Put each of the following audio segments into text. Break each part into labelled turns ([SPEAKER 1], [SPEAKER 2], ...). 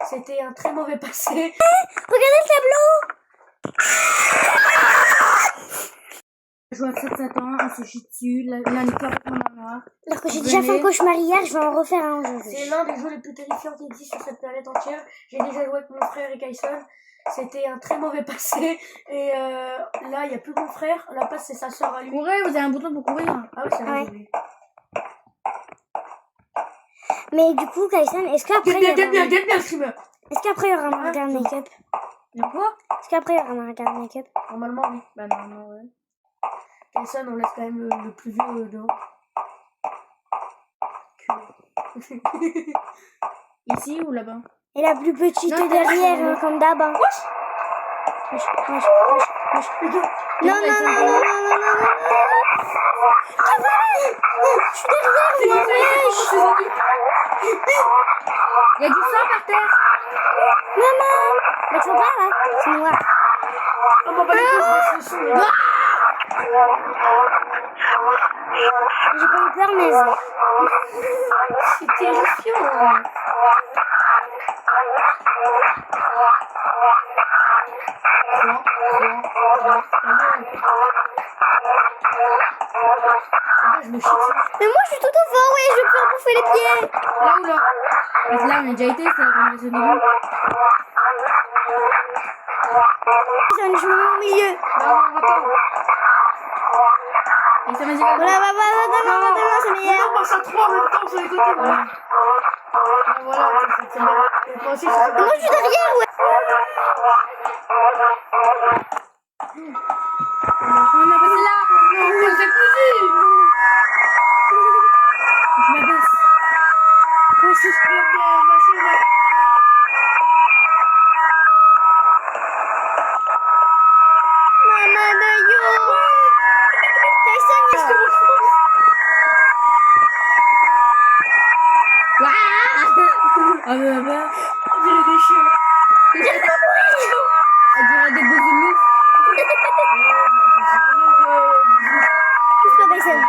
[SPEAKER 1] C'était un très mauvais passé.
[SPEAKER 2] Regardez le tableau.
[SPEAKER 3] Je joue à 7 ans, on se chie dessus, lundi avec mon maman.
[SPEAKER 2] Alors que j'ai déjà fait un cauchemar hier, je vais en refaire un aujourd'hui.
[SPEAKER 1] C'est l'un des jeux les plus terrifiants qui existent sur cette planète entière. J'ai déjà joué avec mon frère et Kyson. C'était un très mauvais passé. Et là, il n'y a plus mon frère. À la place, c'est sa soeur à lui.
[SPEAKER 3] Courez, vous avez un bouton pour courir.
[SPEAKER 1] Ah oui, c'est vrai.
[SPEAKER 2] Ouais.
[SPEAKER 1] Oui.
[SPEAKER 2] Mais du coup, Kyson, est-ce qu'après il y
[SPEAKER 1] Get bien,
[SPEAKER 2] aura...
[SPEAKER 1] le streamer.
[SPEAKER 2] Est-ce qu'après il y aura un regard make-up?
[SPEAKER 3] De quoi?
[SPEAKER 2] Est-ce qu'après il y aura un regard make-up?
[SPEAKER 1] Normalement, oui.
[SPEAKER 3] Bah non, ouais.
[SPEAKER 1] Kyson, on laisse quand même le plus vieux dehors.
[SPEAKER 3] Ici ou là-bas?
[SPEAKER 2] Et la plus petite
[SPEAKER 3] Non,
[SPEAKER 2] derrière,
[SPEAKER 3] non.
[SPEAKER 2] hein, comme d'hab. Hein. Wesh. Non. Je suis derrière, moi, wesh.
[SPEAKER 3] Il y a du sang par terre.
[SPEAKER 2] Maman. Mais tu vois pas, là? C'est noir.
[SPEAKER 1] Oh, bah, je me suis
[SPEAKER 2] J'ai pas eu peur, mais...
[SPEAKER 1] C'est terrifiant. Je me chie dessus.
[SPEAKER 2] Mais moi, je suis tout au fond, ouais, je vais me faire bouffer les pieds.
[SPEAKER 3] Là ou là? Parce que là, on a déjà été, c'est la conversation du début.
[SPEAKER 2] Je me mets au milieu.
[SPEAKER 1] Non, attends.
[SPEAKER 3] Et ça m'a dit quoi?
[SPEAKER 2] Voilà, c'est meilleur.
[SPEAKER 1] On passe à 3 en même temps sur les côtés. Voilà. Voilà, c'est bien. Et moi aussi, c'est
[SPEAKER 2] Moi, je suis derrière, ouais.
[SPEAKER 3] On a passé là.
[SPEAKER 1] Non, c'est cousu.
[SPEAKER 3] Je m'abaisse.
[SPEAKER 1] Moi aussi, je peux ma chaîne.
[SPEAKER 2] Maman de yo. Tyson, il se
[SPEAKER 3] Ah bah.
[SPEAKER 1] On dirait des chiens.
[SPEAKER 3] On dirait des bousilous.
[SPEAKER 2] Pousse-toi, Tyson.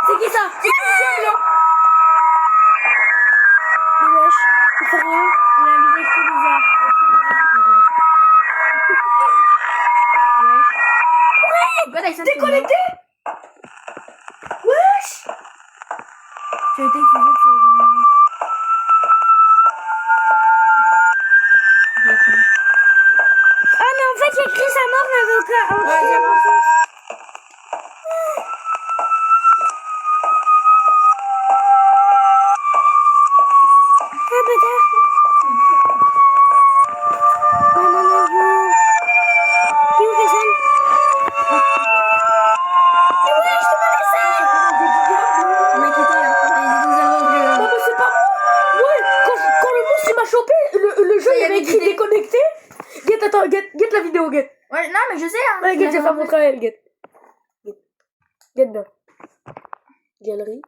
[SPEAKER 1] C'est qui ça? C'est qui ça?
[SPEAKER 2] Mais wesh, il fait rien.
[SPEAKER 3] Il a un visage tout bizarre. Pourquoi Tyson
[SPEAKER 1] Déconnecté? Wesh!
[SPEAKER 3] Tu as été excusé sur...
[SPEAKER 2] Ah, mais en fait, il a écrit sa mort, mais avec
[SPEAKER 3] Ouais,
[SPEAKER 2] Ah, bâtard. Maman de yo. T'es où, Tyson? Mais wesh, t'es pas ça.
[SPEAKER 3] On m'a quitté, hein. Ils nous avons
[SPEAKER 1] Non, mais c'est pas moi! Ouais, quand le monstre il m'a chopé, le jeu il y avait écrit déconnecté. Get, attends, get la vidéo, get.
[SPEAKER 3] Ouais, non, mais je sais, hein.
[SPEAKER 1] Ouais, get, j'ai pas montré à elle, get. Get bien. Galerie.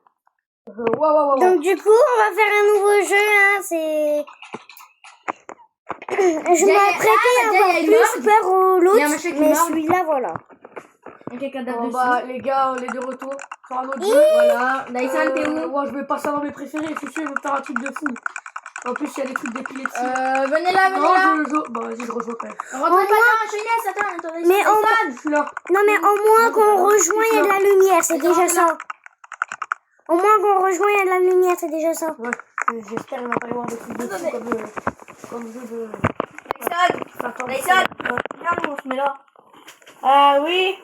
[SPEAKER 1] Waouh.
[SPEAKER 2] Donc, du coup, on va faire un nouveau jeu, hein, c'est... Je m'apprêtais à avoir plus peur au
[SPEAKER 3] Il y a un
[SPEAKER 2] l'autre,
[SPEAKER 3] machin qui
[SPEAKER 2] mais
[SPEAKER 3] mord.
[SPEAKER 2] celui-là, voilà.
[SPEAKER 3] Il y a quelqu'un
[SPEAKER 1] Bon,
[SPEAKER 3] d'autre
[SPEAKER 1] bah,
[SPEAKER 3] dessus.
[SPEAKER 1] les gars, on est de retour sur un autre jeu.
[SPEAKER 3] Voilà. Dyson, t'es où?
[SPEAKER 1] Ouais, je vais pas savoir mes préférés, c'est sûr, ils vont faire un truc de fou. En plus, il y a des trucs d'épilepsie.
[SPEAKER 3] Venez là, venez
[SPEAKER 1] Non,
[SPEAKER 3] là.
[SPEAKER 1] je joue. Bah, vas-y, je rejoins quand même.
[SPEAKER 3] Rentrez pas là, Chénès, attends, attendez.
[SPEAKER 2] Mais en...
[SPEAKER 1] Je suis là.
[SPEAKER 2] Non, mais au moins qu'on rejoint, il y a de la lumière, c'est déjà ça. Au moins qu'on rejoint, il y a de la lumière, c'est déjà ça.
[SPEAKER 1] Ouais, j'espère qu'il va pas y avoir des trucs de fou comme jeu de...
[SPEAKER 4] Dyson, viens, on se met là.
[SPEAKER 1] Ah oui.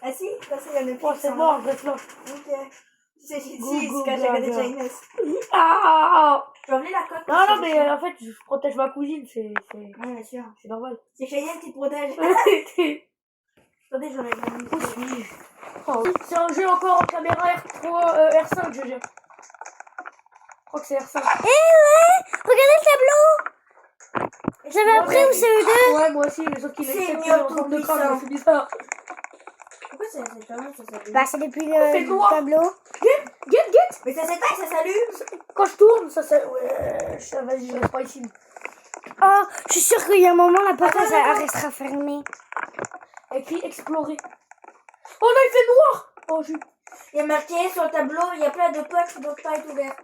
[SPEAKER 4] Ah si, là c'est la même
[SPEAKER 1] Oh, c'est bon, reste là.
[SPEAKER 4] Ok. C'est ici,
[SPEAKER 1] Go,
[SPEAKER 4] c'est caché à côté de
[SPEAKER 1] go.
[SPEAKER 4] Chinese.
[SPEAKER 1] Ah.
[SPEAKER 4] Tu vas enlever la coque.
[SPEAKER 1] Non, mais en fait, je protège ma cousine, c'est
[SPEAKER 4] Ouais, bien sûr.
[SPEAKER 1] normal.
[SPEAKER 4] C'est Cheyenne qui te protège. Attendez, j'enlève la musique.
[SPEAKER 1] Où suis-je? Oh, c'est un jeu encore en caméra R3, R5, je veux dire. Je crois que c'est R5.
[SPEAKER 2] Eh ouais, regardez le tableau. J'avais appris au CE2.
[SPEAKER 1] Ouais, moi aussi, mais sauf qu'il
[SPEAKER 4] C'est
[SPEAKER 1] est
[SPEAKER 4] mieux
[SPEAKER 1] en forme de crâne,
[SPEAKER 4] puissant.
[SPEAKER 1] c'est bizarre.
[SPEAKER 4] Pourquoi ça s'allume, ça s'allume?
[SPEAKER 2] Bah, c'est depuis
[SPEAKER 1] C'est
[SPEAKER 2] le
[SPEAKER 1] noir.
[SPEAKER 2] tableau.
[SPEAKER 1] Get.
[SPEAKER 4] Mais ça s'éteint, ça s'allume.
[SPEAKER 1] Quand je tourne, ça. Ouais, vas-y, je reste pas ici.
[SPEAKER 2] Oh, je suis sûre qu'il y a un moment, la porte, elle restera fermée.
[SPEAKER 1] Écrit explorer. Oh là, il fait noir. Oh,
[SPEAKER 4] Il y a marqué sur le tableau, il y a plein de poches, donc pas être ouvert.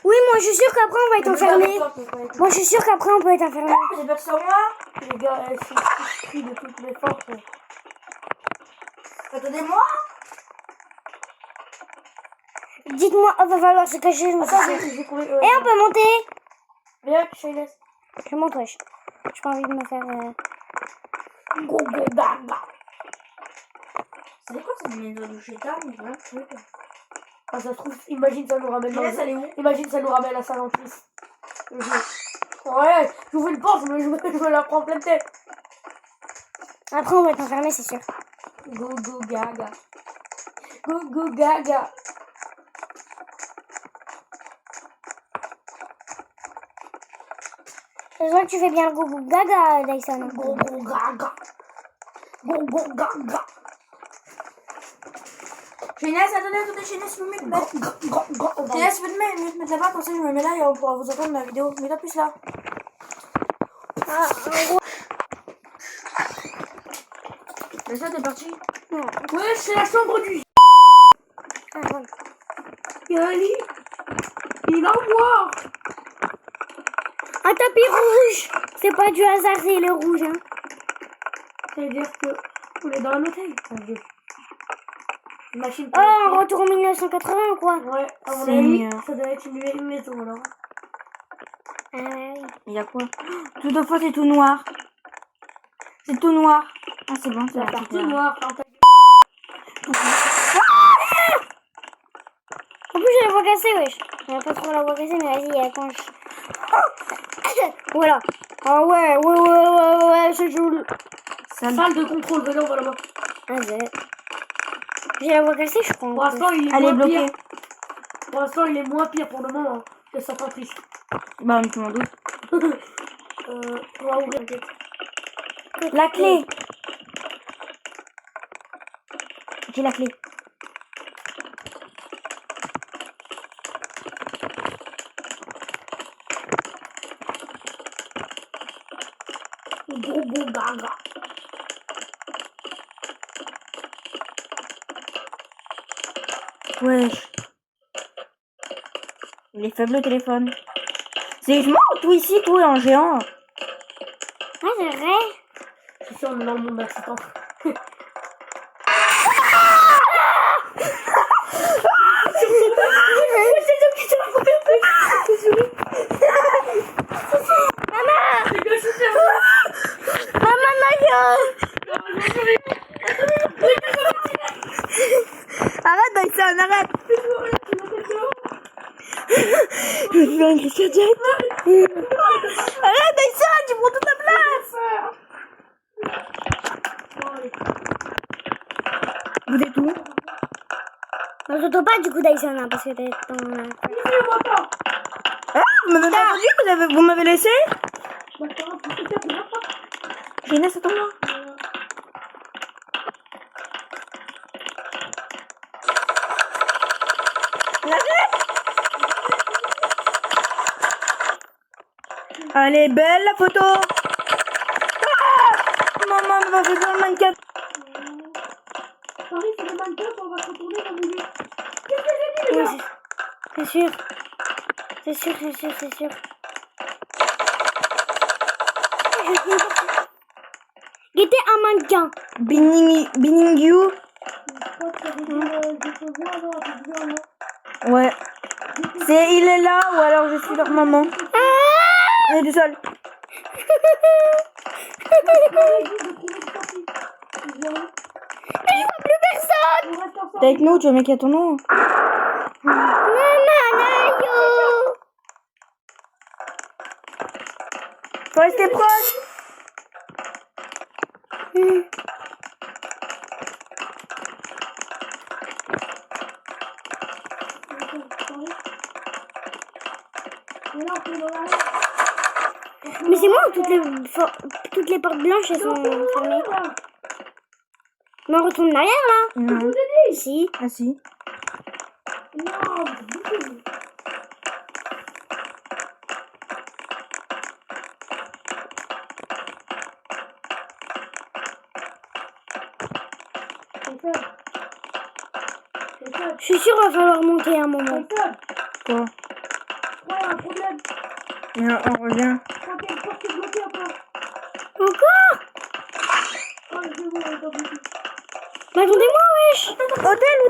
[SPEAKER 2] Oui, moi je suis sûre qu'après on va être enfermé. Moi je suis sûre qu'après on peut être enfermé.
[SPEAKER 4] J'ai peur sur moi.
[SPEAKER 1] Les gars, je crie de toutes mes forces.
[SPEAKER 4] Attendez-moi.
[SPEAKER 2] Dites-moi, oh, va falloir se cacher. Je me
[SPEAKER 1] Attends,
[SPEAKER 2] suis...
[SPEAKER 1] j'ai trouvé.
[SPEAKER 2] Et on peut monter.
[SPEAKER 1] Viens, Shayless.
[SPEAKER 2] Je monte, wesh. J'ai pas envie de me faire...
[SPEAKER 1] Go, go, gaga.
[SPEAKER 4] C'est quoi cette maison du chétan?
[SPEAKER 1] Ah, ça se trouve, imagine ça nous ramène dans
[SPEAKER 4] Shayless, elle est où?
[SPEAKER 1] Imagine ça nous ramène à Saint-Jean-Christ. Ouais, j'ouvre une porte, mais je me la prends en pleine tête.
[SPEAKER 2] Après on va être enfermé, c'est sûr.
[SPEAKER 1] Go, go, gaga. Go, go, gaga.
[SPEAKER 2] Je vois que tu fais bien le gougou gaga, Dyson.
[SPEAKER 1] Go, go, gaga. Go, go, gaga.
[SPEAKER 4] Shayless, attendez, Shayless, je peux me mettre. Shayless, tu peux te mettre là-bas, comme ça je me mets là et on pourra vous entendre dans la vidéo. Mets-toi plus là.
[SPEAKER 2] Ah,
[SPEAKER 4] Mais ça, t'es parti.
[SPEAKER 1] Ouais, c'est la chambre du...
[SPEAKER 2] voilà.
[SPEAKER 1] Il y a un lit. Il va voir.
[SPEAKER 2] Un tapis rouge. C'est pas du hasard, c'est le rouge. Hein.
[SPEAKER 1] C'est-à-dire que on est dans un hôtel. Une machine
[SPEAKER 2] Oh, un retour en 1980 ou quoi?
[SPEAKER 1] Ouais, à mon
[SPEAKER 4] C'est
[SPEAKER 1] avis,
[SPEAKER 4] mieux.
[SPEAKER 1] ça doit être une maison alors.
[SPEAKER 2] Ah oui.
[SPEAKER 4] Il y a quoi? Tout de fois, c'est tout noir. C'est tout noir. Ah, c'est bon, c'est
[SPEAKER 1] La
[SPEAKER 4] la
[SPEAKER 1] partie noire.
[SPEAKER 2] En plus, j'ai la voix cassée, wesh. J'avais pas trop la voix cassée, mais vas-y, quand je... Voilà. Ah ouais, c'est joli.
[SPEAKER 1] Salle de contrôle, venez, on va là-bas.
[SPEAKER 2] Ah, j'ai la voix cassée, je crois.
[SPEAKER 1] Pour l'instant, il est
[SPEAKER 4] Elle est
[SPEAKER 1] moins
[SPEAKER 4] bloquée.
[SPEAKER 1] pire. Pour l'instant, il est moins pire pour le moment que Saint-Patrice.
[SPEAKER 4] Bah, on m'en doute.
[SPEAKER 1] On va ouvrir, t'inquiète.
[SPEAKER 4] La clé. J'ai la clé.
[SPEAKER 1] Go, go, gaga.
[SPEAKER 4] Wesh. Il est faible le téléphone. C'est je monte tout ici, tout est en géant.
[SPEAKER 2] Ah, c'est vrai.
[SPEAKER 1] Je suis sûr, on est dans le monde assistant.
[SPEAKER 4] Arrête Dyson, arrête. Je vais faire une crise cardiaque. Arrête Dyson, tu prends toute la place. Vous êtes où?
[SPEAKER 2] On s'entend pas du coup, Dyson, hein, parce que t'es dans la...
[SPEAKER 4] Ah, vous m'avez pas entendu? Vous m'avez laissé? J'ai une attends-moi. Elle est belle la photo. Ah, maman elle va faire dans le mannequin.
[SPEAKER 1] Paris, c'est le mannequin, on va se retourner dans le milieu.
[SPEAKER 2] Oui, c'est sûr. C'est sûr, c'est sûr, c'est sûr. Il était un mannequin.
[SPEAKER 4] Binning you. Ouais. C'est il est là ou alors je suis leur maman. On est tout seul.
[SPEAKER 2] Plus personne.
[SPEAKER 4] T'es avec nous, tu veux mec à ton nom. Faut rester proche.
[SPEAKER 2] Mais c'est moi ou toutes les portes blanches elles sont fermées? Mais on retourne derrière là?
[SPEAKER 4] Non.
[SPEAKER 2] Si.
[SPEAKER 4] Ah si.
[SPEAKER 2] Je suis sûre qu'il va falloir monter un moment.
[SPEAKER 4] Quoi?
[SPEAKER 3] Et on revient.
[SPEAKER 1] Ok, le porte est bloqué encore.
[SPEAKER 2] Encore?
[SPEAKER 1] Oh, je vais voir, encore bloqué.
[SPEAKER 2] Mais attendez-moi, wesh. Hôtel.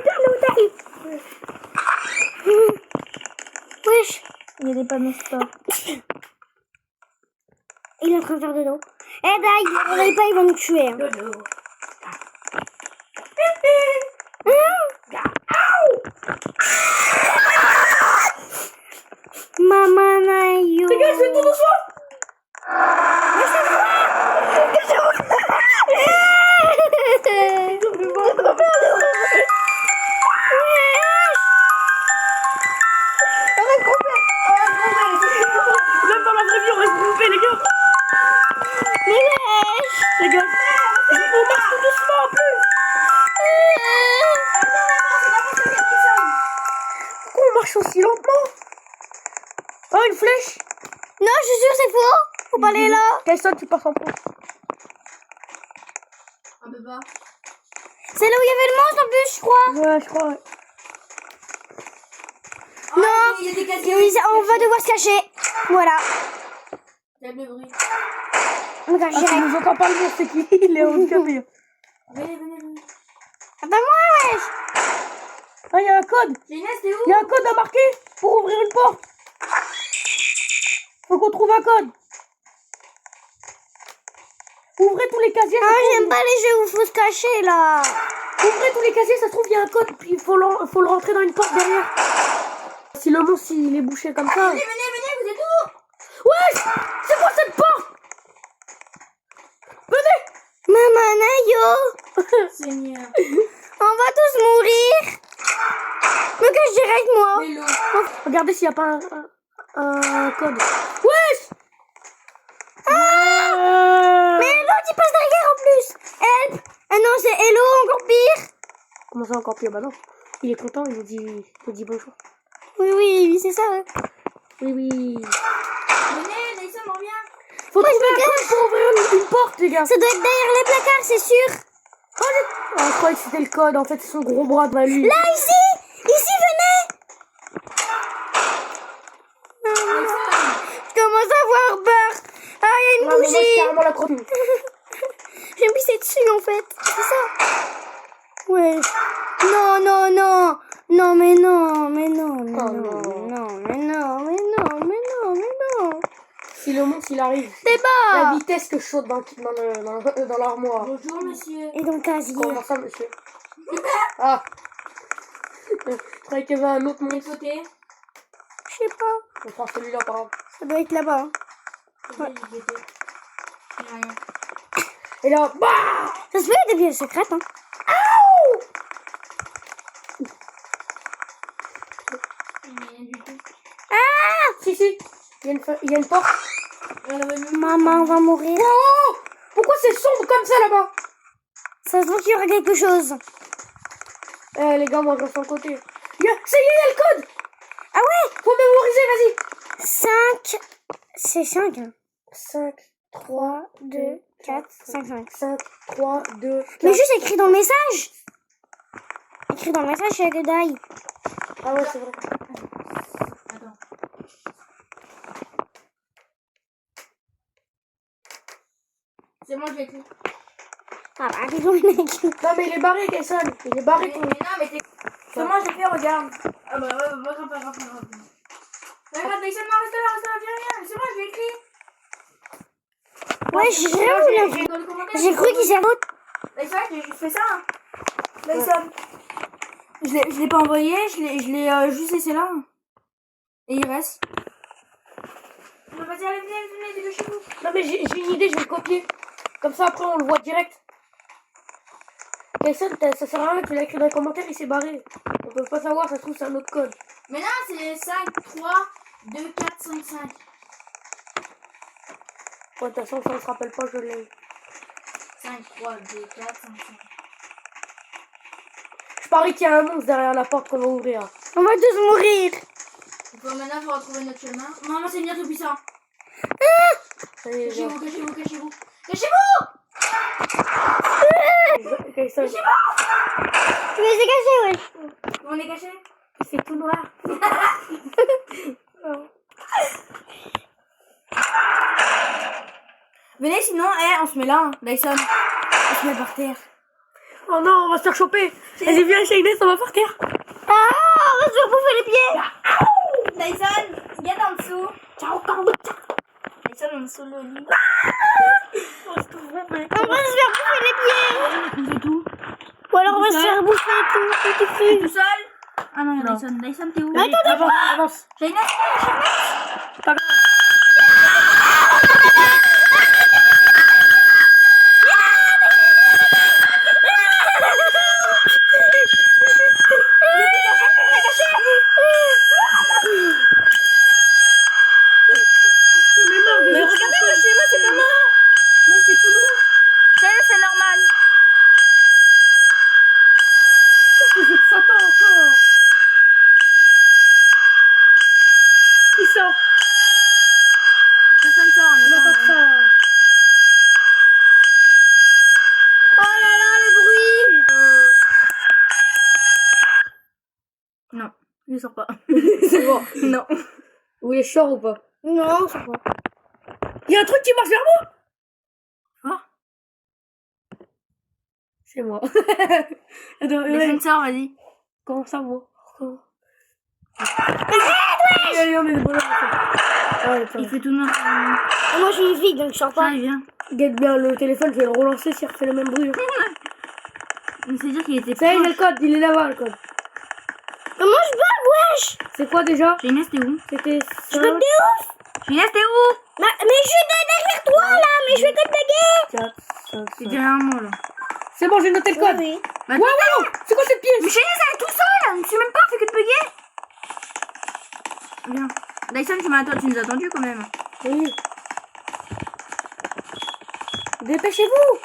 [SPEAKER 2] Wesh.
[SPEAKER 3] Il y a des panneaux stop.
[SPEAKER 2] Il est en train de faire de l'eau. Eh, Dai, ne réveille pas, ils vont nous tuer. Hein.
[SPEAKER 1] Dodo.
[SPEAKER 2] Maman Nayo.
[SPEAKER 1] Les gars, je fais tout doucement. Même dans la vraie vie, on reste groupés, les gars.
[SPEAKER 2] Mais wesh.
[SPEAKER 1] Les gars, on marche tout doucement en plus. Pourquoi on marche aussi lentement? Oh, une flèche.
[SPEAKER 2] Non, je suis sûre, c'est faux. Faut pas aller là.
[SPEAKER 1] Tyson, tu passes en pont.
[SPEAKER 4] Un peu bas.
[SPEAKER 2] C'est là où il y avait le monstre en plus, je crois.
[SPEAKER 1] Ouais, je crois, ouais.
[SPEAKER 2] Non.
[SPEAKER 4] Il y a des casiers.
[SPEAKER 2] On va devoir se cacher. Voilà.
[SPEAKER 4] J'aime le bruit.
[SPEAKER 2] On me cache
[SPEAKER 1] Ah, tu
[SPEAKER 2] direct.
[SPEAKER 1] nous entends pas le monstre, c'est qui? Il est handicapé.
[SPEAKER 4] Venez.
[SPEAKER 2] Attends-moi, wesh.
[SPEAKER 1] Ah, il y a un code.
[SPEAKER 4] Inès, t'es où?
[SPEAKER 1] Il y a un code à marquer pour ouvrir une porte. Faut qu'on trouve un code. Ouvrez tous les casiers.
[SPEAKER 2] Ah,
[SPEAKER 1] ça se trouve-
[SPEAKER 2] j'aime pas les jeux où il faut se cacher là.
[SPEAKER 1] Ouvrez tous les casiers, ça se trouve, il y a un code. Puis il faut le rentrer dans une porte derrière. Si le monstre il est bouché comme ça.
[SPEAKER 4] Venez, vous êtes où?
[SPEAKER 1] Ouais, c'est quoi cette porte? Venez.
[SPEAKER 2] Maman Nayo.
[SPEAKER 4] Seigneur.
[SPEAKER 2] On va tous mourir. Me cache direct, moi.
[SPEAKER 4] Mais l'eau.
[SPEAKER 1] Regardez s'il n'y a pas un code. Wesh.
[SPEAKER 2] Mais l'autre il passe derrière en plus. Help. Ah non, c'est hello, encore pire.
[SPEAKER 1] Comment ça encore pire? Bah non. Il est content, il nous dit bonjour.
[SPEAKER 2] Oui, c'est ça. Ouais.
[SPEAKER 1] Oui.
[SPEAKER 4] Venez, Nelson, on revient.
[SPEAKER 1] Faut
[SPEAKER 2] Moi,
[SPEAKER 1] trouver
[SPEAKER 2] je me
[SPEAKER 1] un code pour ouvrir une porte, les gars.
[SPEAKER 2] Ça doit être derrière les placards, c'est sûr.
[SPEAKER 1] Ah, je croyais que c'était le code, en fait, c'est son gros bras devant lui.
[SPEAKER 2] Là, ici, venez. Je commence à avoir peur. Ah, il y a une
[SPEAKER 1] Ouais, mais moi,
[SPEAKER 2] bougie.
[SPEAKER 1] c'est carrément la crotte.
[SPEAKER 2] J'ai pissé dessus en fait. C'est ça. Ouais. Non. Non, mais non.
[SPEAKER 1] Si le monstre il arrive,
[SPEAKER 2] C'est
[SPEAKER 1] la
[SPEAKER 2] bas.
[SPEAKER 1] vitesse que je saute dans l'armoire.
[SPEAKER 4] Bonjour, monsieur.
[SPEAKER 2] Et dans le casier.
[SPEAKER 1] Comment ça, monsieur? Ah. Je croyais qu'il y avait un autre
[SPEAKER 4] Quel
[SPEAKER 1] monstre.
[SPEAKER 4] côté?
[SPEAKER 2] Je sais pas.
[SPEAKER 1] On prend celui-là, par exemple.
[SPEAKER 2] Ça doit être là-bas.
[SPEAKER 4] Ouais. Il y a rien.
[SPEAKER 1] Et là, bah.
[SPEAKER 2] Ça se fait, il y a des pièces secrètes. Hein.
[SPEAKER 4] Il y a rien du tout.
[SPEAKER 1] Si. Il y a une porte.
[SPEAKER 2] Maman va mourir.
[SPEAKER 1] Oh, pourquoi c'est sombre comme ça là-bas?
[SPEAKER 2] Ça se voit qu'il y aura quelque chose.
[SPEAKER 1] Eh, les gars, moi je reste en côté. Ça y est, il y a le code.
[SPEAKER 2] Ah ouais.
[SPEAKER 1] Faut mémoriser, vas-y.
[SPEAKER 2] 5. C'est 5. Hein.
[SPEAKER 1] 5,
[SPEAKER 2] 3, 2, 4, 5, 5.
[SPEAKER 1] 5, 3, 2, 4.
[SPEAKER 2] Mais juste écrit dans le message. Écrit dans le message, c'est que d'ail.
[SPEAKER 1] Ah ouais, c'est vrai.
[SPEAKER 4] Attends. C'est moi, je l'ai écrit.
[SPEAKER 2] Ah bah, dis donc, mec.
[SPEAKER 1] Non, mais il est barré, Kayson. Il est barré.
[SPEAKER 4] Mais non, mais t'es. C'est moi, je l'ai fait, regarde. Ah bah, ouais, pas grave. Regarde, Nelson, non, reste là, j'ai rien. C'est moi, je l'ai écrit.
[SPEAKER 2] Ouais, j'ai
[SPEAKER 4] Dans le commentaire.
[SPEAKER 2] J'ai cru qu'il s'est l'autre.
[SPEAKER 4] Nelson, j'ai juste fait ça. Hein. Nelson. Je l'ai pas envoyé, je l'ai juste laissé là. Et il reste. Bah, vas-y, allez, venez, dépêchez-vous.
[SPEAKER 1] Non, mais j'ai une idée, je vais le copier. Comme ça, après, on le voit direct. Kayson, ça sert à rien, tu l'as écrit dans les commentaires, il s'est barré. On peut pas savoir, ça se trouve, c'est un autre code.
[SPEAKER 4] Mais non, c'est 5, 3, 2, 4, 5, 5.
[SPEAKER 1] Ouais, de toute façon, si on se rappelle pas, je l'ai.
[SPEAKER 4] 5, 3, 2, 4, 5, 5.
[SPEAKER 1] Je parie qu'il y a un monstre derrière la porte qu'on va ouvrir.
[SPEAKER 2] On va tous mourir.
[SPEAKER 4] Bon, maintenant, il faut retrouver notre chemin. Maman, c'est bien tout puissant.
[SPEAKER 1] Ça y est, j'ai-
[SPEAKER 4] Cachez-vous.
[SPEAKER 1] Kayson,
[SPEAKER 2] Mais c'est caché, ouais.
[SPEAKER 4] On est caché?
[SPEAKER 1] il fait tout noir.
[SPEAKER 4] Venez, sinon, on se met là, hein. Dyson. On se met par terre.
[SPEAKER 1] Oh non, on va se faire choper. Vas-y, viens, Shayness, on va par terre.
[SPEAKER 2] Ah, on va se faire bouffer les pieds.
[SPEAKER 4] Dyson, viens en dessous. Ciao, Dyson en dessous le lit.
[SPEAKER 2] On va se faire bouffer les pieds.
[SPEAKER 4] On fait tout.
[SPEAKER 2] Ou alors on va se faire bouffer tout cru.
[SPEAKER 4] Tout seul? Ah non, il y a Dyson. Dyson, t'es où?
[SPEAKER 1] Allez, avance, avance.
[SPEAKER 4] Shayness,
[SPEAKER 1] Pas grave.
[SPEAKER 4] mais regardez, moi, chez moi, c'est pas marrant.
[SPEAKER 1] Moi, c'est tout noir.
[SPEAKER 4] Shayness, c'est normal.
[SPEAKER 1] Qu'est-ce que c'est de Satan encore? Qui sort?
[SPEAKER 4] Personne sort, on
[SPEAKER 1] On
[SPEAKER 4] est
[SPEAKER 1] n'a pas que ça.
[SPEAKER 2] Oh là là, le bruit.
[SPEAKER 4] Non, je sors pas.
[SPEAKER 1] C'est bon.
[SPEAKER 4] Non.
[SPEAKER 1] Vous voulez short ou pas?
[SPEAKER 2] Non, ça va.
[SPEAKER 1] Il y a un truc qui marche vers moi. C'est moi. Attends,
[SPEAKER 4] Dyson sort, vas-y.
[SPEAKER 1] comment ça, moi? Comment? Allez, on est des bonhommes. Ouais, attends.
[SPEAKER 4] Il fait tout noir.
[SPEAKER 2] Et moi, je suis une fille, donc je sors
[SPEAKER 4] Ça,
[SPEAKER 2] pas.
[SPEAKER 4] il vient.
[SPEAKER 1] Guette bien le téléphone, je vais le relancer s'il refait le même bruit.
[SPEAKER 4] C'est-à-dire qu'il était
[SPEAKER 1] Ça y est, il a le code, il est là-bas le code.
[SPEAKER 2] Mais moi, je bug, wesh.
[SPEAKER 1] C'est quoi déjà?
[SPEAKER 4] Shayness, t'es où?
[SPEAKER 1] C'était
[SPEAKER 2] Je bug de ouf.
[SPEAKER 4] Shayness, t'es où?
[SPEAKER 2] Mais je suis derrière toi, là. Mais je fais que de bugger.
[SPEAKER 1] 4, 5,
[SPEAKER 4] T'es derrière moi, là.
[SPEAKER 1] C'est bon, j'ai noté le code.
[SPEAKER 2] Oui.
[SPEAKER 4] Bah,
[SPEAKER 1] Ouais, ouais, c'est quoi cette
[SPEAKER 4] Mais
[SPEAKER 1] pièce?
[SPEAKER 4] Shayness, elle est tout seule. Je suis même pas fait que de bugger. Viens. Dyson, tu nous as attendu quand même.
[SPEAKER 1] Oui. Dépêchez-vous.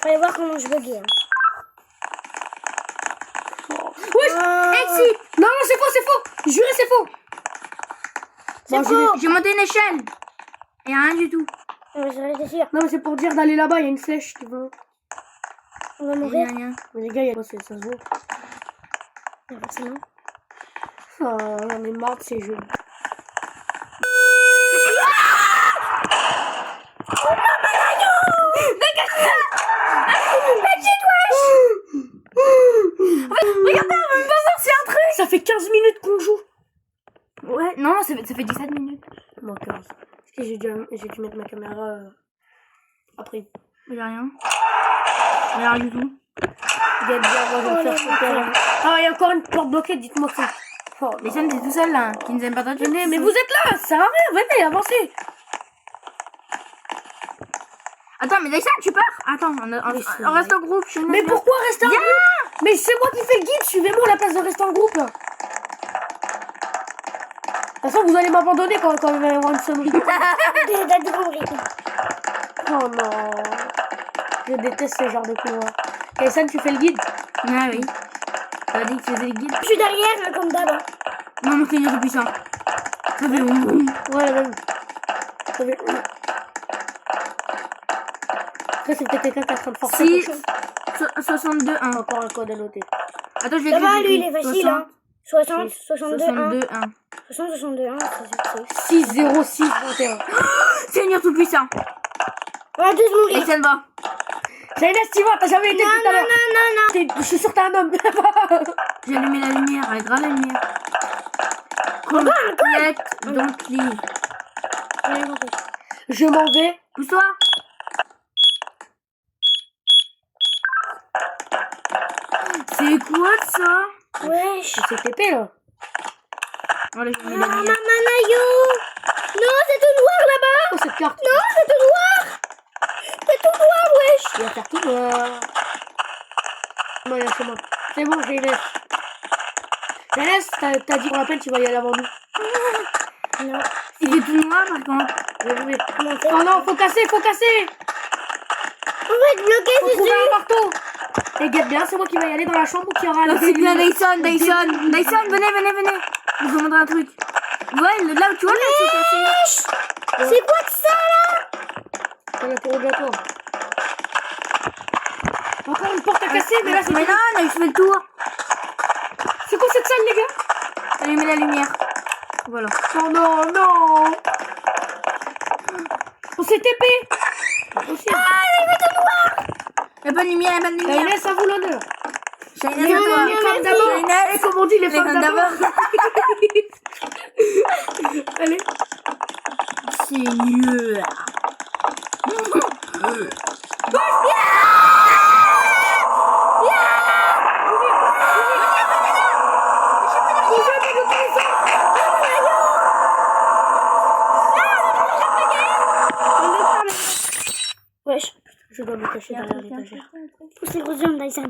[SPEAKER 2] Allez voir comment je bugger.
[SPEAKER 1] Wesh, exit. Non, non, c'est faux, c'est faux. Juré, c'est faux.
[SPEAKER 2] C'est
[SPEAKER 1] Bon,
[SPEAKER 2] faux.
[SPEAKER 4] J'ai monté une échelle. Et rien du tout.
[SPEAKER 2] J'étais sûre.
[SPEAKER 1] Non, mais c'est pour dire d'aller là-bas, il y a une flèche, tu vois.
[SPEAKER 2] On va
[SPEAKER 4] Rien,
[SPEAKER 2] mourir.
[SPEAKER 4] rien.
[SPEAKER 1] Mais les gars, il y a quoi, ça se voit.
[SPEAKER 2] Forcément.
[SPEAKER 1] Oh, j'en ai marre de ces jeux.
[SPEAKER 4] Regardez, on va même pas voir s'il y a un truc.
[SPEAKER 1] Ça fait 15 minutes qu'on joue.
[SPEAKER 4] Ouais, non, ça fait 17 minutes.
[SPEAKER 1] Bon, 15. Parce que j'ai dû mettre ma caméra après.
[SPEAKER 4] Il y a rien. Il y a rien du tout.
[SPEAKER 1] Regarde bien, moi je vais me faire choper. Ah, il y a encore une porte bloquée, dites-moi que ça. Oh,
[SPEAKER 4] Dyson, t'es tout seul là, qui nous aime pas t'entendre.
[SPEAKER 1] venez, mais vous êtes là, ça sert à rien, venez, avancez.
[SPEAKER 4] Attends, mais Dyson, tu pars. Attends, on reste en groupe. Shayness,
[SPEAKER 1] Mais
[SPEAKER 4] viens.
[SPEAKER 1] pourquoi rester en
[SPEAKER 4] Viens.
[SPEAKER 1] groupe? Mais c'est moi qui fais le guide, suivez-moi à la place de rester en groupe là. De toute façon, vous allez m'abandonner quand il va y avoir une sonnerie.
[SPEAKER 2] T'as tout compris.
[SPEAKER 1] Oh non. Je déteste ce genre de couloir. Kaysan, tu fais le guide?
[SPEAKER 4] Ah oui. T'as dit que tu faisais le guide.
[SPEAKER 2] Je suis derrière, hein, comme d'hab.
[SPEAKER 4] Non, mon Seigneur, c'est puissant. Ça fait
[SPEAKER 1] Ouais, la même. Ça fait... Après, c'est peut-être quelqu'un qui est en train de forcer.
[SPEAKER 4] 6, 62, 1.
[SPEAKER 1] Encore un code à noter.
[SPEAKER 4] Attends, je vais
[SPEAKER 2] Ça
[SPEAKER 4] écrire,
[SPEAKER 2] va,
[SPEAKER 4] je
[SPEAKER 2] lui, il
[SPEAKER 4] vais
[SPEAKER 2] est
[SPEAKER 4] écrire.
[SPEAKER 2] facile, hein. 60, 62, 1.
[SPEAKER 4] 62, 1.
[SPEAKER 2] 60, 62, 1, c'est
[SPEAKER 1] 6, 0, 6, 21.
[SPEAKER 4] Seigneur tout puissant.
[SPEAKER 2] On va tous mourir.
[SPEAKER 4] Dyson va.
[SPEAKER 1] Shayness, tu vois, t'as jamais été
[SPEAKER 2] Non,
[SPEAKER 1] tout à
[SPEAKER 2] non,
[SPEAKER 1] l'heure.
[SPEAKER 2] non, non, non.
[SPEAKER 1] Je suis sûr que t'es un homme.
[SPEAKER 4] J'ai allumé la lumière, elle grave la lumière. Complète, donc leave.
[SPEAKER 2] J'ai rien compris.
[SPEAKER 1] Je m'en vais.
[SPEAKER 4] Pousse-toi. C'est quoi ça?
[SPEAKER 2] Wesh.
[SPEAKER 1] C'est TP là.
[SPEAKER 4] Allez, je mets
[SPEAKER 2] Ah,
[SPEAKER 4] la
[SPEAKER 2] maman,
[SPEAKER 4] lumière.
[SPEAKER 2] yo. Non, c'est tout noir là-bas.
[SPEAKER 1] Oh, cette carte.
[SPEAKER 2] Non, c'est tout noir. C'est tout noir, wesh.
[SPEAKER 1] Il va faire tout noir. Non, il y a c'est moi. C'est bon, Shayness. Shayness, t'as dit qu'on rappelle, tu vas y aller avant nous.
[SPEAKER 2] Non.
[SPEAKER 4] Il est tout noir par contre.
[SPEAKER 2] Comment faire?
[SPEAKER 1] Oh non, faut casser, faut casser.
[SPEAKER 2] On va être bloqué,
[SPEAKER 1] Faut
[SPEAKER 2] c'est
[SPEAKER 1] trouver
[SPEAKER 2] sûr.
[SPEAKER 1] un marteau. Et regarde bien, c'est moi qui va y aller dans la chambre qui aura la
[SPEAKER 4] C'est bien Dyson, Dyson. Dyson, venez. Je vous montre un truc. Ouais, là où tu vois, là, c'est cassé.
[SPEAKER 2] C'est quoi que ça, là?
[SPEAKER 1] C'est l'interrogatoire. Encore une porte à casser, mais là c'est...
[SPEAKER 4] Mais non, on a juste fait le tour.
[SPEAKER 1] C'est quoi cette salle, les gars?
[SPEAKER 4] Allumez la lumière. Voilà.
[SPEAKER 1] Oh non, non. TP.
[SPEAKER 4] Y'a pas de lumière, y'a pas de lumière.
[SPEAKER 1] Inès, à vous l'honneur.
[SPEAKER 4] Shainez,
[SPEAKER 1] Les
[SPEAKER 4] à toi.
[SPEAKER 1] femmes d'abord. Et comme on dit, les femmes
[SPEAKER 4] femmes
[SPEAKER 1] d'abord. Allez.
[SPEAKER 4] Seigneur.
[SPEAKER 2] Wesh.
[SPEAKER 1] Je dois me cacher derrière l'étagère.
[SPEAKER 2] C'est Rosium, Dyson.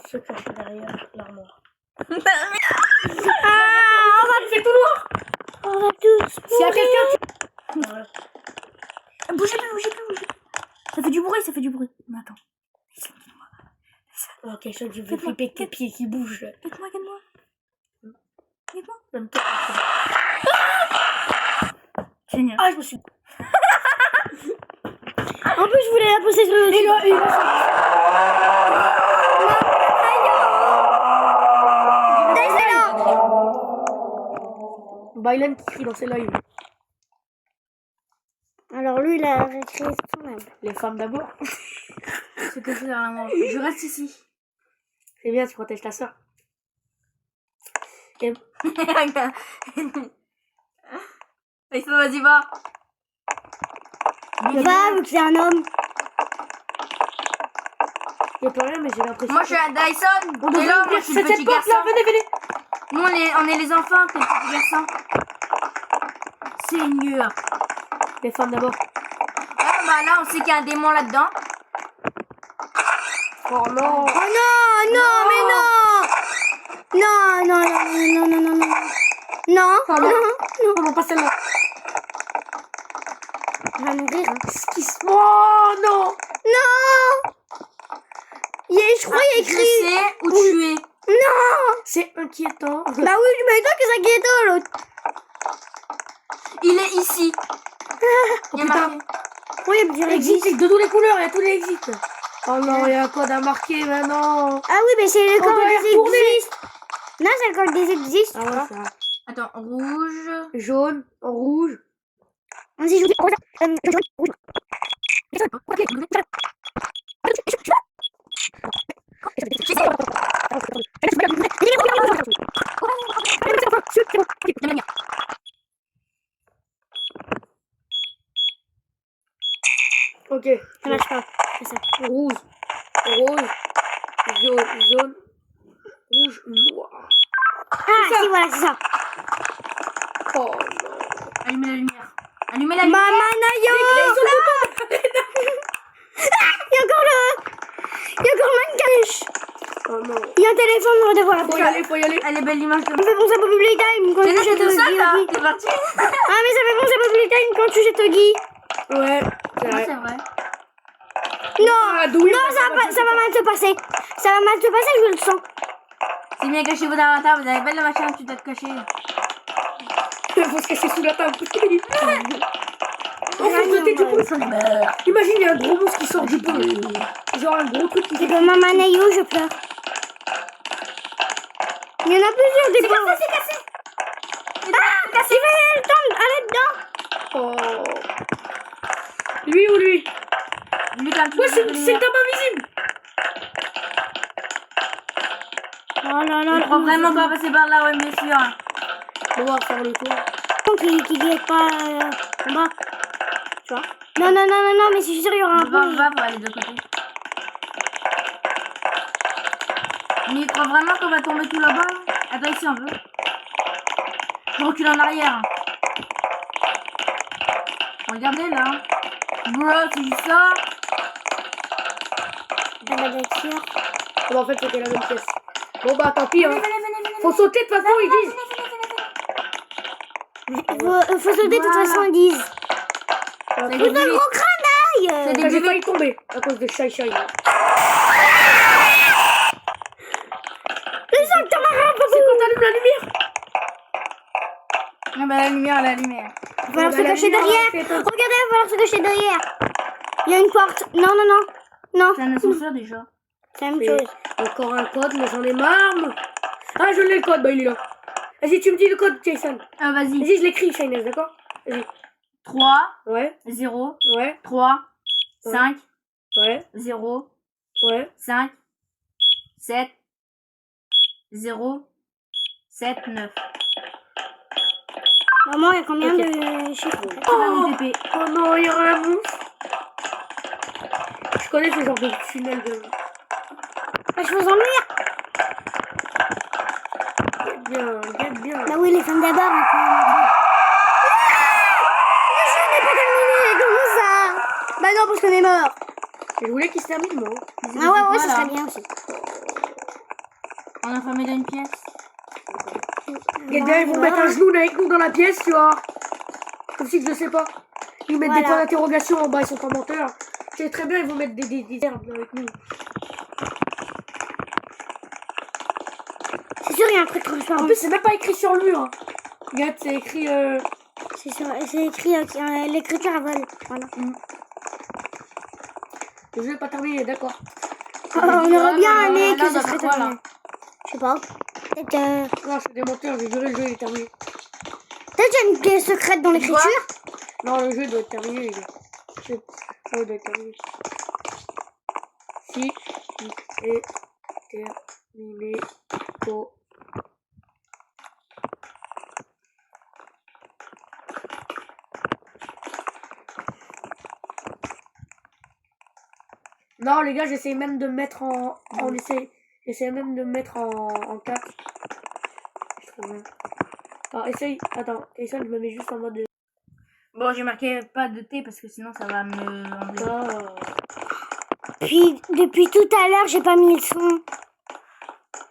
[SPEAKER 1] Se cacher derrière l'armoire.
[SPEAKER 2] On va tous.
[SPEAKER 1] S'il y a quelqu'un qui... Voilà.
[SPEAKER 4] Bougez plus. Ça fait du bruit. Mais attends.
[SPEAKER 1] Ok, je vais flipper tes pieds qui bougent.
[SPEAKER 4] Aide-moi.
[SPEAKER 1] Même toi.
[SPEAKER 4] Génial.
[SPEAKER 1] Ah, je me suis...
[SPEAKER 2] En plus, je voulais la poser sur le dessus.
[SPEAKER 1] Bailen qui crie dans ses lives.
[SPEAKER 2] Alors lui, il a récréé son même.
[SPEAKER 1] Les femmes d'abord.
[SPEAKER 4] C'est que c'est dans la manche. Je reste ici.
[SPEAKER 1] C'est bien, tu protèges ta soeur. Et...
[SPEAKER 4] Vas-y, va.
[SPEAKER 2] Va, vu que c'est un homme.
[SPEAKER 1] Il n'y a pas rien, mais j'ai l'impression...
[SPEAKER 4] Moi, je suis un Dyson.
[SPEAKER 1] On
[SPEAKER 4] Et
[SPEAKER 1] devrait
[SPEAKER 4] là, moi,
[SPEAKER 1] ouvrir
[SPEAKER 4] je suis le
[SPEAKER 1] cette
[SPEAKER 4] petit
[SPEAKER 1] porte là,
[SPEAKER 4] garçon.
[SPEAKER 1] venez.
[SPEAKER 4] Nous, on est les enfants, t'es le petit garçon. Seigneur.
[SPEAKER 1] Les femmes d'abord.
[SPEAKER 4] Ah, bah là, on sait qu'il y a un démon là-dedans.
[SPEAKER 1] Oh non.
[SPEAKER 2] Oh non, mais non. Non. Non.
[SPEAKER 1] Oh non, pas celle-là.
[SPEAKER 2] On va mourir. Hein.
[SPEAKER 1] Qu'est-ce qui se... Oh non.
[SPEAKER 2] Non. Je crois qu'il y a
[SPEAKER 4] Je
[SPEAKER 2] écrit.
[SPEAKER 4] sais où tu es.
[SPEAKER 2] Non.
[SPEAKER 1] C'est inquiétant.
[SPEAKER 2] Bah oui, mais toi que ça qui est l'autre.
[SPEAKER 4] Il est ici. Il y a marqué.
[SPEAKER 2] Oui, il y a
[SPEAKER 1] Exit, c'est de toutes les couleurs, il y a tous les exits. Oh non, il y a un code à marquer maintenant.
[SPEAKER 2] Ah oui, mais c'est le
[SPEAKER 1] On
[SPEAKER 2] corps
[SPEAKER 1] doit y
[SPEAKER 2] des
[SPEAKER 1] retourner.
[SPEAKER 2] existes. Non, c'est le corps des existes.
[SPEAKER 1] Ah ouais, ça va.
[SPEAKER 4] Attends, rouge.
[SPEAKER 1] Jaune, rouge.
[SPEAKER 2] Vas-y, je rouge.
[SPEAKER 1] Ok.
[SPEAKER 2] Ça marche pas. C'est ça.
[SPEAKER 1] Rouge, jaune, rouge, noir.
[SPEAKER 2] Ah, si, voilà, c'est ça.
[SPEAKER 1] Oh non.
[SPEAKER 4] Allumez la lumière. Allumez la lumière.
[SPEAKER 2] Maman Nayo. Il y a encore le mannequin.
[SPEAKER 1] Oh non.
[SPEAKER 2] Il y a un téléphone, on va devoir.
[SPEAKER 1] Faut y aller.
[SPEAKER 4] Elle est belle l'image de
[SPEAKER 2] Ça fait penser à Public Time quand tu
[SPEAKER 4] T'es
[SPEAKER 2] jettes
[SPEAKER 4] tout
[SPEAKER 2] au
[SPEAKER 4] seul là.
[SPEAKER 2] Guy.
[SPEAKER 4] T'es parti.
[SPEAKER 2] Ah, mais ça fait penser à Public Time quand tu jettes au Guy.
[SPEAKER 1] Ouais, c'est
[SPEAKER 4] Non,
[SPEAKER 1] vrai.
[SPEAKER 4] c'est vrai.
[SPEAKER 2] Non,
[SPEAKER 1] Ah, douille,
[SPEAKER 2] non, ça va mal se passer. Ça va mal se passer, je le sens.
[SPEAKER 4] C'est bien caché vous derrière la table. Vous avez pas le machin que tu dois te cacher.
[SPEAKER 1] Faut se cacher sous la table. Oh, faut sauter du pont. Imagine, il y a un gros monstre qui sort du pont. Genre un gros truc qui fait...
[SPEAKER 2] Maman Nayo, je pleure. Il y en a plusieurs des ponts.
[SPEAKER 4] C'est cassé.
[SPEAKER 2] Ah, il va le temps, allez dedans.
[SPEAKER 1] Oh. Lui ou lui?
[SPEAKER 4] Lui, quand tu
[SPEAKER 1] Ouais,
[SPEAKER 4] veux
[SPEAKER 1] c'est
[SPEAKER 4] venir.
[SPEAKER 1] le tabac visible.
[SPEAKER 2] Oh là là.
[SPEAKER 4] Je crois vraiment pas passer par là, ouais, bien sûr.
[SPEAKER 1] On va faire le tour.
[SPEAKER 2] Qui est pas en bas. Tu vois? Non, mais je suis sûr, il y aura un
[SPEAKER 4] Va
[SPEAKER 2] pont.
[SPEAKER 4] pour aller de l'autre côté. Mais il croit vraiment qu'on va tomber tout là-bas. Attends ici un peu. Je recule en arrière. Regardez là. Bro, c'est juste ça.
[SPEAKER 2] Elle va être sûre.
[SPEAKER 1] Bon, en fait, c'était la même pièce. Bon, bah, tant pis, hein. Faut sauter, de toute façon, ils disent.
[SPEAKER 2] Faut sauter, de toute façon, ils disent.
[SPEAKER 4] C'est
[SPEAKER 2] Vous un
[SPEAKER 4] des
[SPEAKER 2] gros crâne
[SPEAKER 4] C'est
[SPEAKER 2] d'ail.
[SPEAKER 4] des
[SPEAKER 1] J'ai
[SPEAKER 4] bébés.
[SPEAKER 1] failli tomber à cause de Shai Shai.
[SPEAKER 2] Le sang que t'as marre,
[SPEAKER 1] C'est quand t'allumes la lumière.
[SPEAKER 4] Ah bah la lumière.
[SPEAKER 2] Il va falloir se cacher derrière. Regardez, il va falloir se cacher derrière. Il y a une porte. Non.
[SPEAKER 4] C'est un ascenseur déjà.
[SPEAKER 2] C'est la même chose.
[SPEAKER 1] Encore un code, mais j'en ai marre. moi. Ah, je l'ai le code, bah il est là. Vas-y, tu me dis le code, Jason.
[SPEAKER 4] Ah vas-y.
[SPEAKER 1] Vas-y, je l'écris, Shainez, d'accord? Vas-y.
[SPEAKER 4] 3,
[SPEAKER 1] Ouais,
[SPEAKER 4] 0,
[SPEAKER 1] ouais,
[SPEAKER 4] 3,
[SPEAKER 1] Ouais.
[SPEAKER 4] 5,
[SPEAKER 1] ouais,
[SPEAKER 4] 0,
[SPEAKER 1] ouais.
[SPEAKER 4] 5, 7, 0, 7, 9.
[SPEAKER 2] Maman, il y a combien
[SPEAKER 1] Ok.
[SPEAKER 2] de chiffres?
[SPEAKER 4] Tu vas nous TP.
[SPEAKER 1] Oh non, il y aura la mouche. Je connais ce genre de tunnel de...
[SPEAKER 2] Ah, je vous ennuie.
[SPEAKER 1] Bien, bien, bien.
[SPEAKER 2] Bah oui, les femmes d'abord. Le jeu n'est pas terminé, comment ça? Bah non, parce qu'on est mort.
[SPEAKER 1] Je voulais qu'il se termine, moi.
[SPEAKER 2] Ah ouais, ça serait bien aussi.
[SPEAKER 4] On est enfermé dans une pièce.
[SPEAKER 1] Quelqu'un, ils vont mettre un genou avec nous dans la pièce, tu vois. Comme si je le sais pas. Ils mettent des
[SPEAKER 2] Voilà.
[SPEAKER 1] points d'interrogation en bas, ils sont pas menteurs. C'est très bien, ils vont mettre des herbes avec nous.
[SPEAKER 2] C'est sûr, il y a un truc transparent.
[SPEAKER 1] En plus, c'est même pas écrit sur le mur. Regarde, c'est écrit...
[SPEAKER 2] C'est sûr, c'est écrit l'écriture à vol. Voilà.
[SPEAKER 1] Le jeu n'est pas terminé, d'accord.
[SPEAKER 2] On aurait bien aimé que
[SPEAKER 4] là,
[SPEAKER 2] ça
[SPEAKER 4] dans
[SPEAKER 2] serait
[SPEAKER 4] quoi, là
[SPEAKER 2] terminé. Je sais pas. Peut-être
[SPEAKER 1] Non, je suis des menteurs, j'ai juré, le jeu il est terminé.
[SPEAKER 2] qu'il y a une pièce secrète dans l'écriture.
[SPEAKER 1] Non, le jeu doit être terminé, les gars. Le jeu doit être terminé. Si, il est terminé. Oh. Non, les gars, j'essaie même de me mettre en... J'essaie même de me mettre en 4. Je trouve bien. Alors, essaye. Attends, essaye, je me mets juste en mode...
[SPEAKER 4] Bon, j'ai marqué pas de T parce que sinon ça va me enlever.
[SPEAKER 1] Ah.
[SPEAKER 2] Puis, depuis tout à l'heure, j'ai pas mis le son.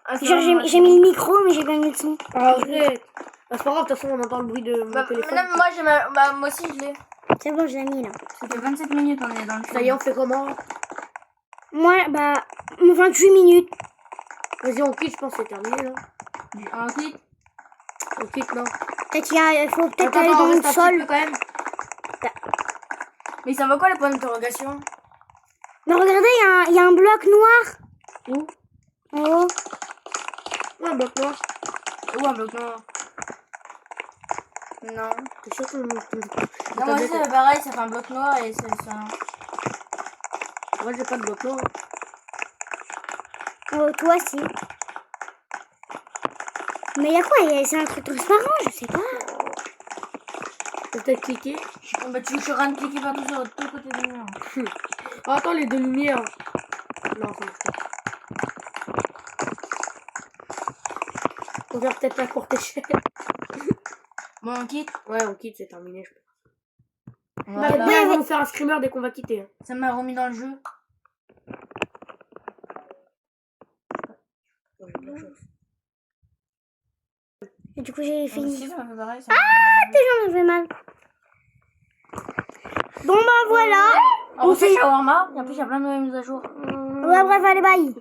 [SPEAKER 4] Ah, c'est
[SPEAKER 2] Genre,
[SPEAKER 4] bon,
[SPEAKER 2] j'ai mis le micro, mais j'ai pas mis le son.
[SPEAKER 1] Arrête. Bah, c'est pas grave, de toute façon, on entend le bruit de mon
[SPEAKER 4] Bah,
[SPEAKER 1] téléphone.
[SPEAKER 4] non, moi aussi je l'ai.
[SPEAKER 2] C'est bon, je l'ai mis là.
[SPEAKER 4] Ça fait 27 minutes on est dans le
[SPEAKER 1] Ça y est, on fait comment?
[SPEAKER 2] Moi, bah, 28 minutes.
[SPEAKER 1] Vas-y, on quitte, je pense que c'est terminé, là.
[SPEAKER 4] On quitte.
[SPEAKER 1] On quitte, non.
[SPEAKER 2] Peut-être il faut peut-être
[SPEAKER 1] Attends,
[SPEAKER 2] aller
[SPEAKER 1] on
[SPEAKER 2] dans le
[SPEAKER 1] reste un petit
[SPEAKER 2] sol.
[SPEAKER 1] peu, quand même.
[SPEAKER 4] Mais ça va quoi les points d'interrogation?
[SPEAKER 2] Mais regardez, il y a un bloc noir.
[SPEAKER 1] Où?
[SPEAKER 2] En haut.
[SPEAKER 1] Ouais, un bloc noir.
[SPEAKER 4] Où un bloc noir? Non.
[SPEAKER 1] T'es sûr que...
[SPEAKER 4] Non, moi aussi c'est pareil, ça fait un bloc noir et c'est ça.
[SPEAKER 1] Moi, j'ai pas de bloc noir.
[SPEAKER 2] Oh, toi, si. Mais il y a quoi? C'est un truc transparent, je sais pas.
[SPEAKER 1] Faut peut-être cliquer.
[SPEAKER 4] Bah tu je suis en train de cliquer partout sur tous côtés du mur.
[SPEAKER 1] Oh, attends, les deux lumières. Non, ça marche pas. On va peut-être la courte échelle.
[SPEAKER 4] Bon on quitte.
[SPEAKER 1] Ouais, on quitte, c'est terminé, je pense.
[SPEAKER 4] Voilà.
[SPEAKER 1] Bah, ils vont nous faire un screamer dès qu'on va quitter. Hein.
[SPEAKER 4] Ça m'a remis dans le jeu.
[SPEAKER 1] Ouais, j'ai de la chance.
[SPEAKER 2] Et du coup, j'ai fini.
[SPEAKER 4] Si, ça m'a fait pareil. Ça
[SPEAKER 2] J'en avais mal. Bon, bah voilà.
[SPEAKER 4] on fait shawarma et en plus il y a plein de nouvelles mises à jour.
[SPEAKER 2] Ouais, bref, allez, bye.